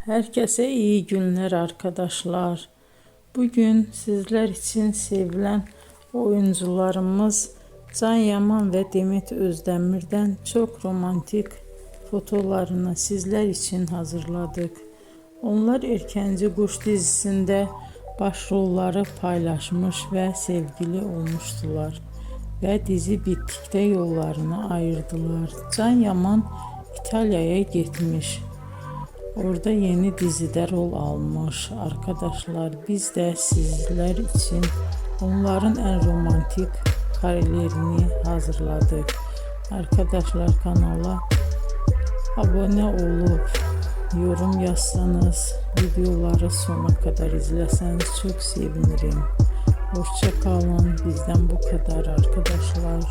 Herkese iyi günler arkadaşlar. Bugün sizler için sevilen oyuncularımız Can Yaman ve Demet Özdemir'den çok romantik fotolarını sizler için hazırladık. Onlar Erkenci Kuş dizisinde başrolları paylaşmış ve sevgili olmuştular. Ve dizi bittikte yollarını ayırdılar. Can Yaman İtalya'ya gitmiş. Orada yeni dizide rol almış. Arkadaşlar biz de sizler için onların en romantik karelerini hazırladık. Arkadaşlar kanala abone olup yorum yazsanız, videoları sona kadar izleseniz çok sevinirim. Hoşça kalın. Bizden bu kadar arkadaşlar.